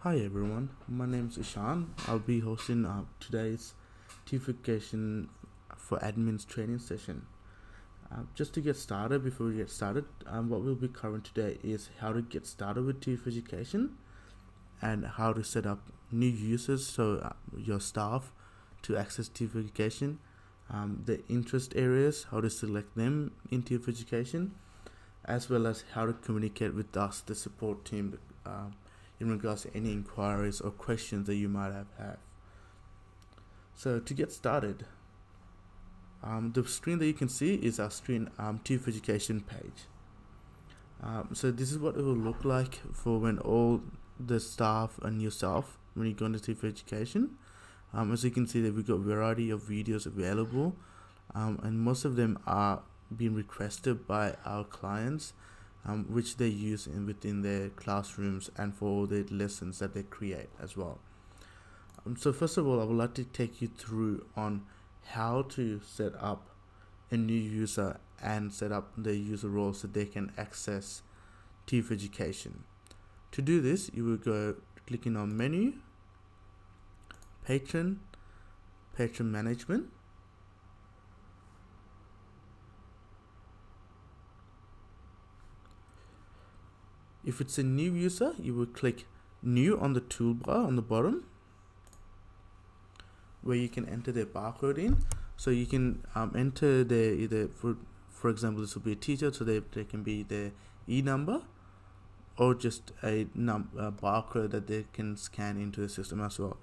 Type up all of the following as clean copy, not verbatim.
Hi everyone, my name is Ishan. I'll be hosting today's TV4Education for admins training session. Just to get started, before we get started, what we'll be covering today is how to get started with TV4Education and how to set up new users, so your staff, to access TV4Education, the interest areas, how to select them in TV4Education, as well as how to communicate with us, the support team, in regards to any inquiries or questions that you might have. So to get started, the screen that you can see is our screen TV4Education page. So this is what it will look like for when all the staff and yourself, when you go into TV4Education. As you can see, that we've got a variety of videos available, and most of them are being requested by our clients, which they use within their classrooms and for the lessons that they create as well. So first of all, I would like to take you through on how to set up a new user and set up the user role so they can access TV4Education. To do this, you will go clicking on menu, patron management. If it's a new user, you will click new on the toolbar on the bottom, where you can enter their barcode in. So you can enter their, either for example, this will be a teacher, so they can be their number or just a barcode that they can scan into the system as well.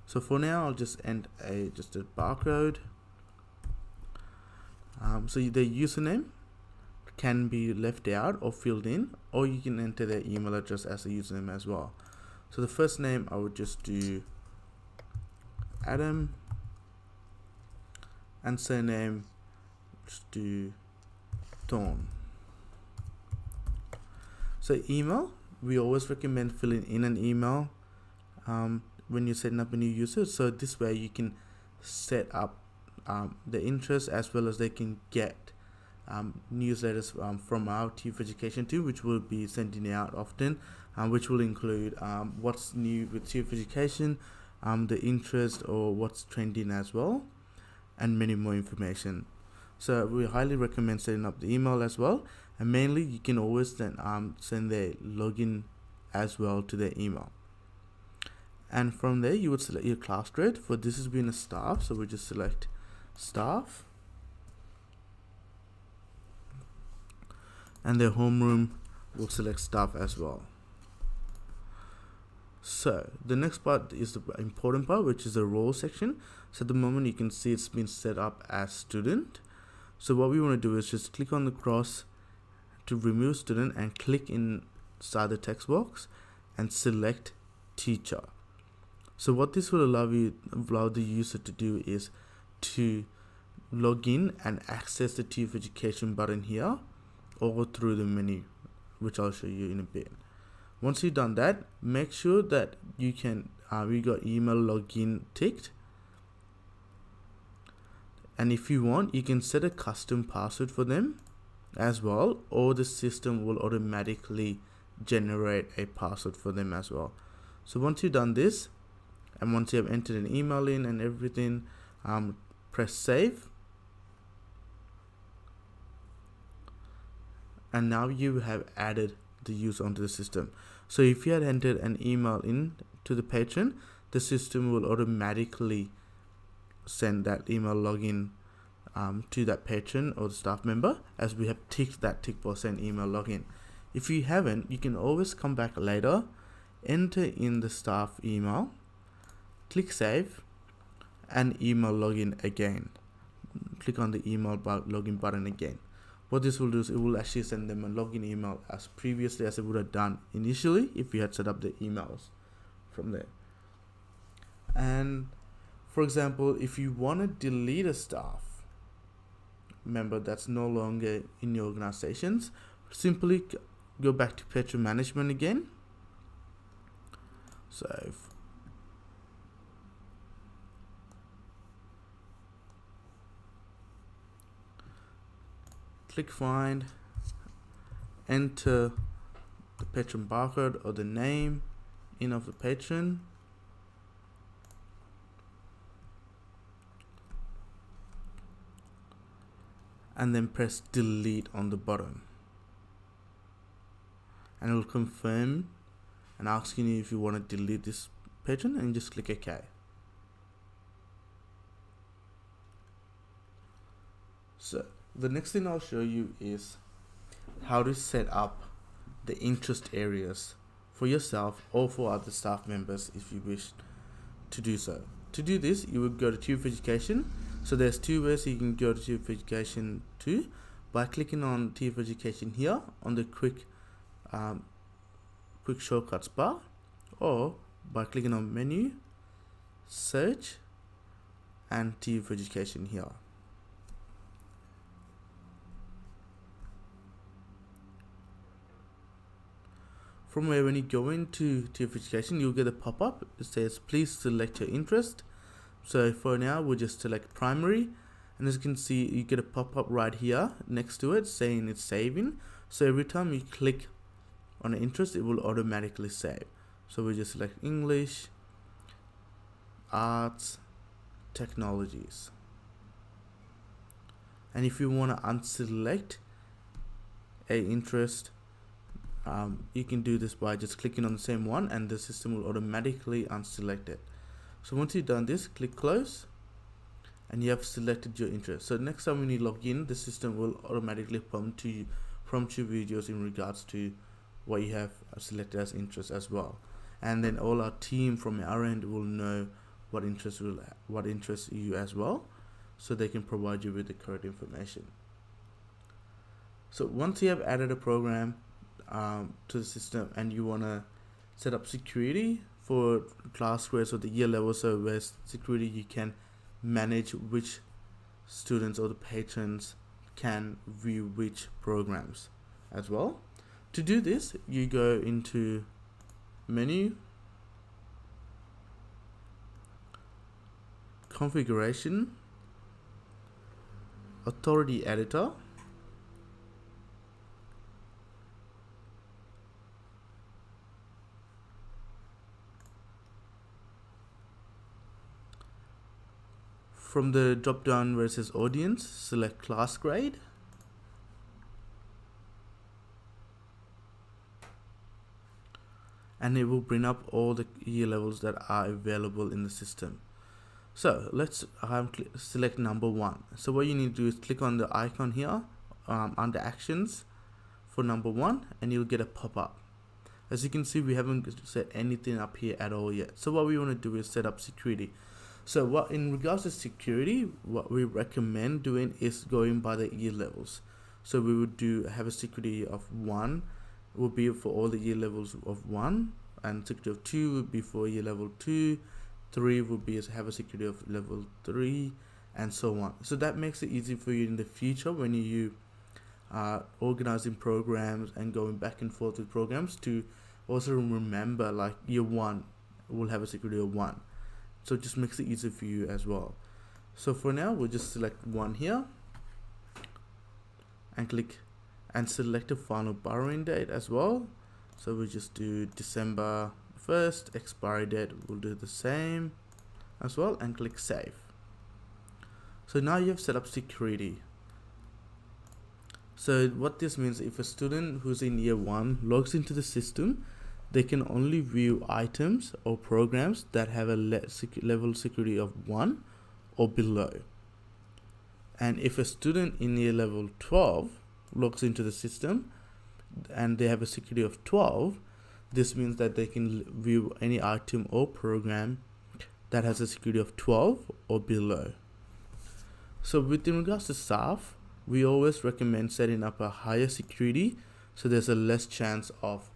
So for now, I'll just enter just a barcode. So the username can be left out or filled in, or you can enter their email address as a username as well. So the first name, I would just do Adam, and surname, just do Thorn. So email, we always recommend filling in an email when you're setting up a new user, so this way you can set up the interest, as well as they can get newsletters from our TV4Education team, which will be sending out often, which will include what's new with TV4Education, the interest or what's trending as well, and many more information. So we highly recommend setting up the email as well, and mainly you can always then send their login as well to their email. And from there, you would select your class grade. For this has been a staff, so we just select staff, and their homeroom will select staff as well. So the next part is the important part, which is the role section. So at the moment, you can see it's been set up as student. So what we want to do is just click on the cross to remove student and click inside the text box and select teacher. So what this will allow the user to do is to log in and access the TV4Education button here, or through the menu, which I'll show you in a bit. Once you've done that, make sure that you can we got email login ticked, and if you want, you can set a custom password for them as well, or the system will automatically generate a password for them as well. So once you've done this, and once you have entered an email in and everything, press save. And now you have added the user onto the system. So if you had entered an email in to the patron, the system will automatically send that email login to that patron or the staff member, as we have ticked that tick box, send email login. If you haven't, you can always come back later, enter in the staff email, click save, and email login again. Click on the email login button again. What this will do is it will actually send them a login email as previously as it would have done initially if you had set up the emails from there. And for example, if you want to delete a staff member that's no longer in your organizations, simply go back to patron management again. So click find, enter the patron barcode or the name, in of the patron, and then press delete on the bottom, and it will confirm and asking you if you want to delete this patron, and just click OK. So the next thing I'll show you is how to set up the interest areas for yourself or for other staff members if you wish to do so. To do this, you would go to TV4Education. So there's two ways you can go to TV4Education too, by clicking on TV4Education here on the quick shortcuts bar, or by clicking on menu, search, and TV4Education here. From where when you go into TV4Education, you'll get a pop-up. It says please select your interest. So for now we'll just select primary, and as you can see you get a pop-up right here next to it saying it's saving. So every time you click on an interest, it will automatically save. So we just select English, Arts, Technologies, and if you want to unselect a interest, you can do this by just clicking on the same one, and the system will automatically unselect it. So once you've done this, click close, and you have selected your interest. So next time when you log in, the system will automatically prompt you videos in regards to what you have selected as interest as well, and then all our team from our end will know what interests you as well, so they can provide you with the correct information. So once you have added a program to the system, and you want to set up security for class grades or the year level, so where security you can manage which students or the patrons can view which programs as well. To do this, you go into menu, configuration, authority editor, from the drop down where it says audience, select class grade, and it will bring up all the year levels that are available in the system. So let's select number 1. So what you need to do is click on the icon here under actions for number 1, and you'll get a pop-up. As you can see, we haven't set anything up here at all yet. So what we want to do is set up security. So what in regards to security, what we recommend doing is going by the year levels. So we would have a security of 1 would be for all the year levels of 1, and security of 2 would be for year level 2, 3 would be have a security of level 3, and so on. So that makes it easy for you in the future when you are organizing programs and going back and forth with programs, to also remember like year 1 will have a security of 1. So it just makes it easy for you as well. So for now, we'll just select 1 here and click and select a final borrowing date as well. So we'll just do December 1st, expiry date, we'll do the same as well, and click save. So now you have set up security. So what this means, if a student who's in year 1 logs into the system, they can only view items or programs that have a level security of 1 or below. And if a student in year level 12 logs into the system and they have a security of 12, this means that they can view any item or program that has a security of 12 or below. So within regards to staff, we always recommend setting up a higher security, so there's a less chance of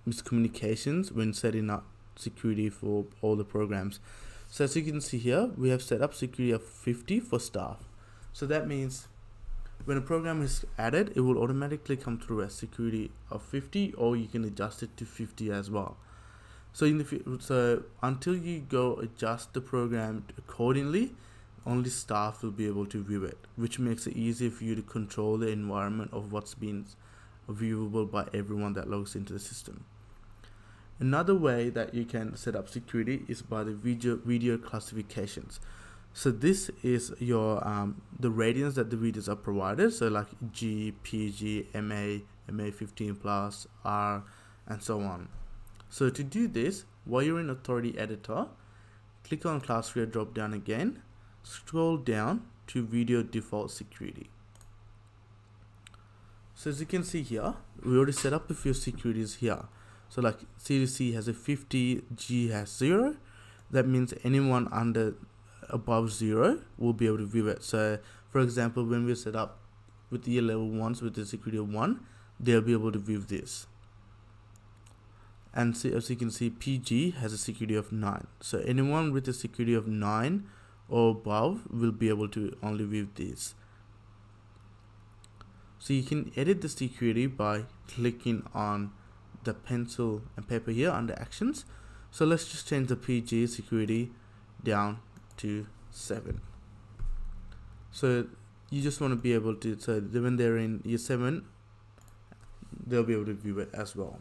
miscommunications when setting up security for all the programs. So as you can see here, we have set up security of 50 for staff. So that means when a program is added, it will automatically come through as security of 50, or you can adjust it to 50 as well. So until you go adjust the program accordingly, only staff will be able to view it, which makes it easier for you to control the environment of what's being viewable by everyone that logs into the system. Another way that you can set up security is by the video classifications. So this is your the ratings that the videos are provided. So like G, PG, MA, MA 15 plus, R, and so on. So to do this, while you're in Authority Editor, click on Class Creator drop down again, scroll down to Video Default Security. So as you can see here, we already set up a few securities here. So like CDC has a 50, G has 0. That means anyone above 0 will be able to view it. So for example, when we set up with year level 1s with the security of 1, they'll be able to view this. And as you can see, PG has a security of 9. So anyone with a security of 9 or above will be able to only view this. So you can edit the security by clicking on the pencil and paper here under actions. So let's just change the PG security down to 7. So you just want to be able to, so when they're in year 7, they'll be able to view it as well.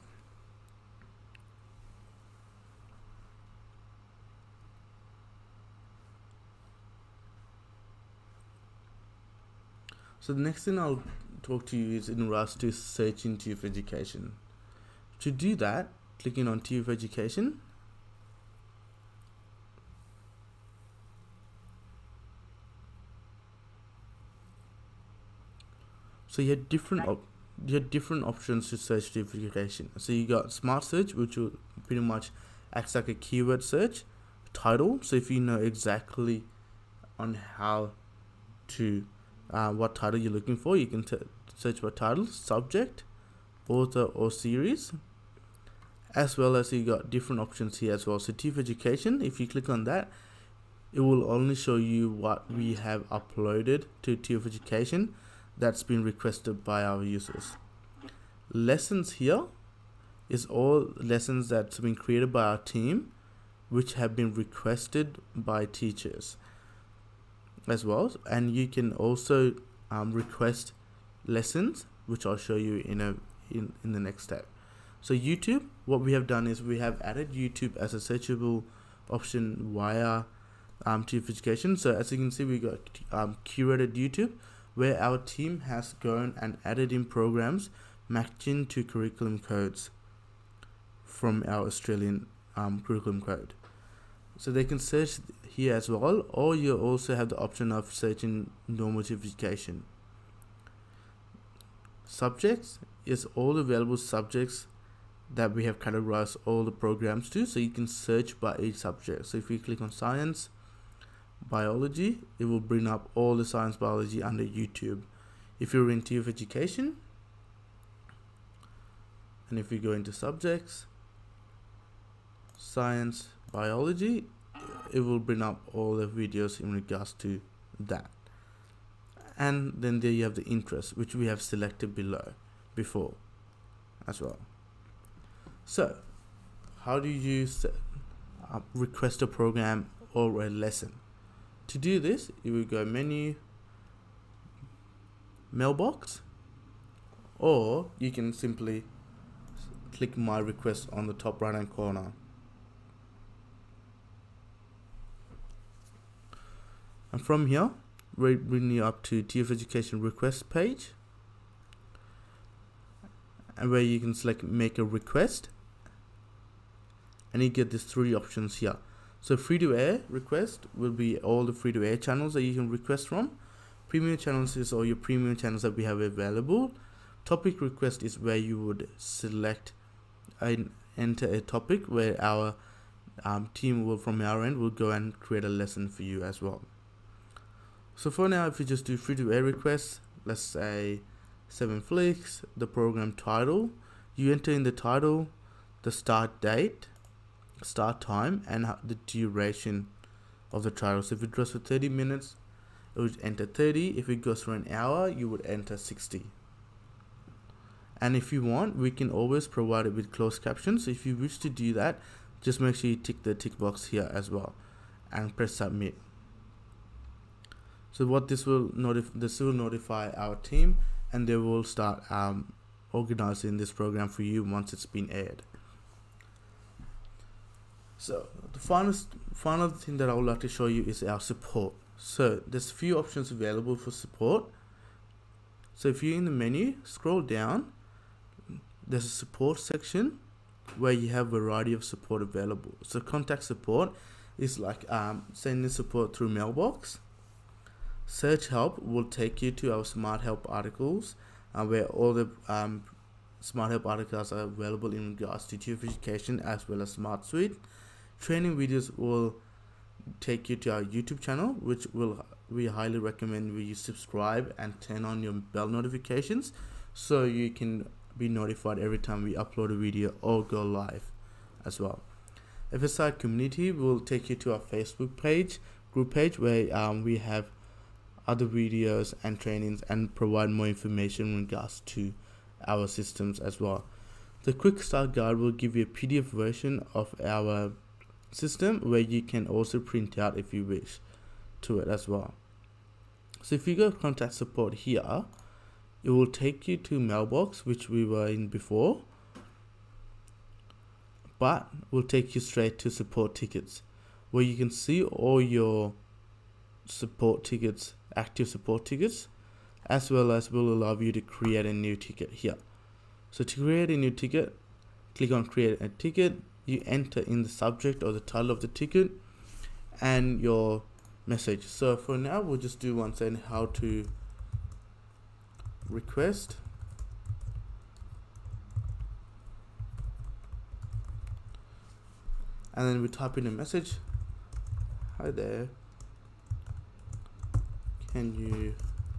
So the next thing I'll talk to you is in regards to searching TV4Education. To do that, clicking on TV4Education, so you have different options to search TV4Education. So you got Smart Search, which will pretty much acts like a keyword search. Title, so if you know exactly on how to what title you're looking for, you can search for title, subject, author, or series. As well as you got different options here as well. So TV4Education, if you click on that, it will only show you what we have uploaded to TV4Education that's been requested by our users. Lessons here is all lessons that's been created by our team, which have been requested by teachers as well. And you can also request lessons, which I'll show you in the next step. So YouTube, what we have done is we have added YouTube as a searchable option via TV4Education. So as you can see, we got curated YouTube, where our team has gone and added in programs matching to curriculum codes from our Australian curriculum code. So they can search here as well, or you also have the option of searching normal TV4Education. Subjects is all available subjects that we have categorized all the programs to, so you can search by each subject. So if you click on science, biology, it will bring up all the science biology under YouTube. If you're in TV4Education, and if you go into subjects, science, biology, it will bring up all the videos in regards to that. And then there you have the interest, which we have selected before as well. So how do you request a program or a lesson? To do this, you will go menu, mailbox, or you can simply click my request on the top right hand corner. And from here, we bring you up to TV4Education request page, and where you can select make a request, and you get these 3 options here. So free to air request will be all the free to air channels that you can request from. Premium channels is all your premium channels that we have available. Topic request is where you would select and enter a topic where our team will, from our end, will go and create a lesson for you as well. So for now, if you just do free to air requests, let's say 7 flicks, the program title, you enter in the title, the start date, start time, and the duration of the trial. So if it goes for 30 minutes, it would enter 30. If it goes for an hour, you would enter 60. And if you want, we can always provide it with closed captions. So if you wish to do that, just make sure you tick the tick box here as well and press submit. So what this will notify our team, and they will start organizing this program for you once it's been aired. So the final thing that I would like to show you is our support. So there's a few options available for support. So if you're in the menu, scroll down, there's a support section where you have a variety of support available. So contact support is like sending support through mailbox. Search help will take you to our smart help articles, where all the smart help articles are available in regards to TV4Education as well as Smart Suite. Training videos will take you to our YouTube channel, which we highly recommend you subscribe and turn on your bell notifications so you can be notified every time we upload a video or go live as well. FSI community will take you to our Facebook group page, where we have other videos and trainings and provide more information in regards to our systems as well. The quick start guide will give you a PDF version of our system where you can also print out if you wish to it as well. So if you go contact support here, it will take you to mailbox, which we were in before, but will take you straight to support tickets, where you can see all your support tickets, active support tickets, as well as will allow you to create a new ticket here. So to create a new ticket, click on create a ticket. You enter in the subject or the title of the ticket and your message. So for now, we'll just do one saying how to request and then we type in a message. Hi there, can you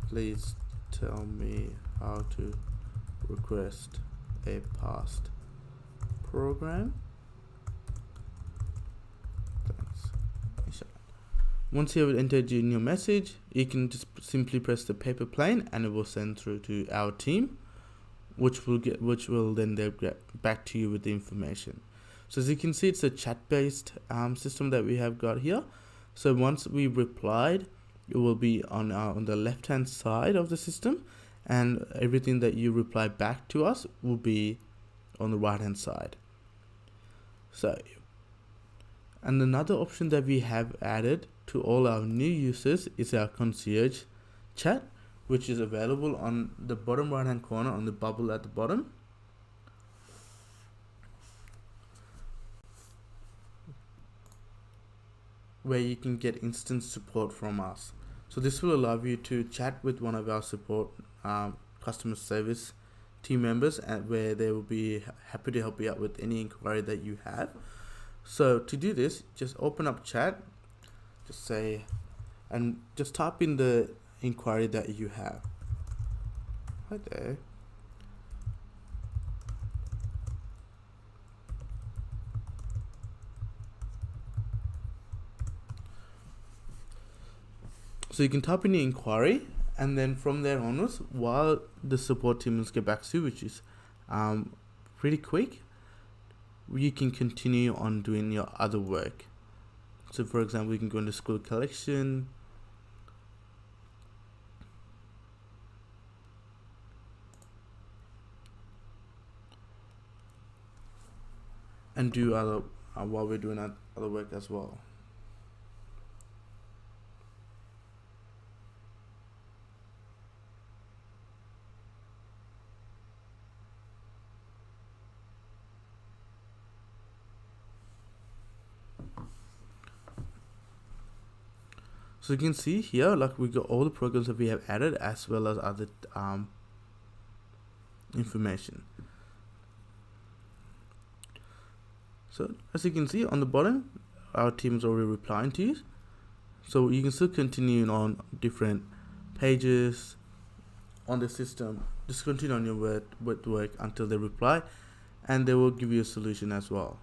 please tell me how to request a past program? Thanks. Once you have entered in your message, you can just simply press the paper plane and it will send through to our team, which will then get back to you with the information. So as you can see, it's a chat-based system that we have got here. So once we replied, it will be on the left-hand side of the system, and everything that you reply back to us will be on the right-hand side. So, and another option that we have added to all our new users is our Concierge Chat, which is available on the bottom right-hand corner on the bubble at the bottom. Where you can get instant support from us. So this will allow you to chat with one of our support customer service team members, and where they will be happy to help you out with any inquiry that you have. So to do this, just open up chat, just say, and just type in the inquiry that you have. Hi there. So you can type in your inquiry, and then from there onwards, while the support teams get back to you, which is pretty quick, you can continue on doing your other work. So for example, you can go into school collection, and do other while we're doing other work as well. So you can see here, like, we got all the programs that we have added as well as other information. So as you can see on the bottom, our team is already replying to you. So you can still continue on different pages on the system. Just continue on your work until they reply, and they will give you a solution as well.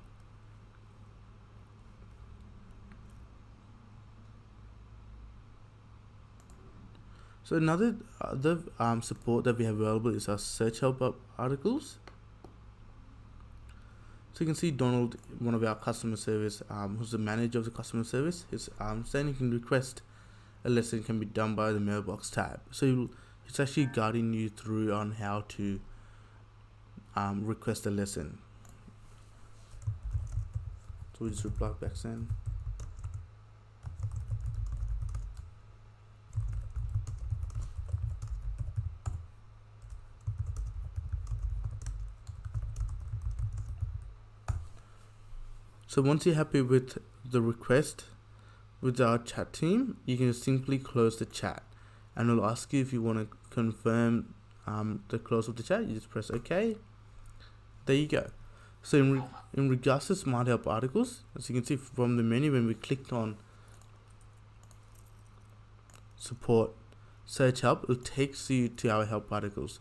So another support that we have available is our search help articles. So you can see Donald, one of our customer service, who's the manager of the customer service, is saying he can request a lesson can be done by the mailbox tab. So it's actually guiding you through on how to request a lesson. So we just reply back saying, so once you're happy with the request with our chat team, you can just simply close the chat, and it'll ask you if you want to confirm the close of the chat. You just press OK. There you go. So in regards to Smart Help articles, as you can see from the menu, when we clicked on support search help, it takes you to our help articles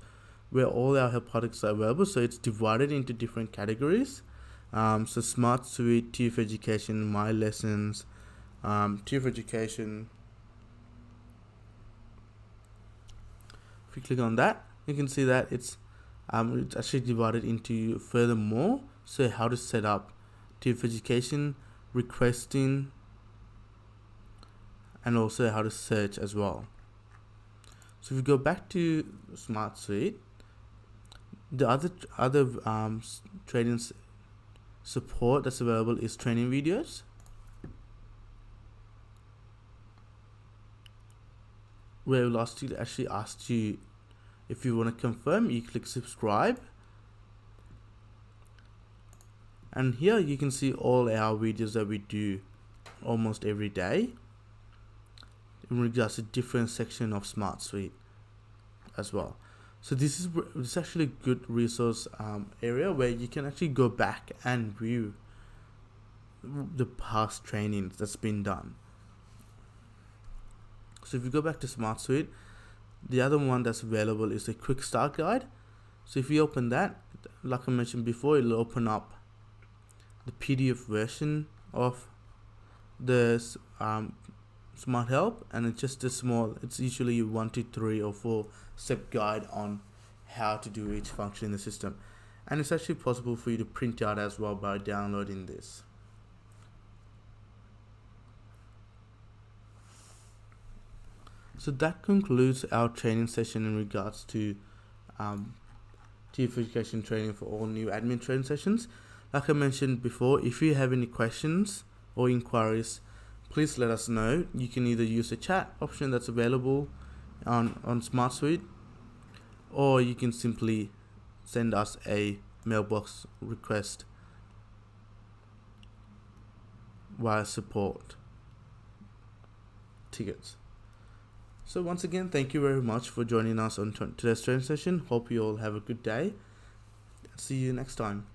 where all our help articles are available. So it's divided into different categories. So Smart Suite, TV4Education, My Lessons, TV4Education. If you click on that, you can see that it's actually divided into furthermore. So how to set up TV4Education, requesting, and also how to search as well. So if we go back to Smart Suite, the other training support that's available is training videos, where it actually asks you if you want to confirm. You click subscribe, and here you can see all our videos that we do almost every day in regards to different section of Smart Suite as well. So this is actually a good resource area where you can actually go back and view the past trainings that's been done. So if you go back to Smart Suite, the other one that's available is the quick start guide. So if you open that, like I mentioned before, it'll open up the PDF version of the Smart Help, and it's just a small, it's usually 1 to 3 or 4 step guide on how to do each function in the system. And it's actually possible for you to print out as well by downloading this. So that concludes our training session in regards to TV4Education training for all new admin training sessions. Like I mentioned before, if you have any questions or inquiries, please let us know. You can either use the chat option that's available on Smart Suite, or you can simply send us a mailbox request via support tickets. So once again, thank you very much for joining us on today's training session. Hope you all have a good day. See you next time.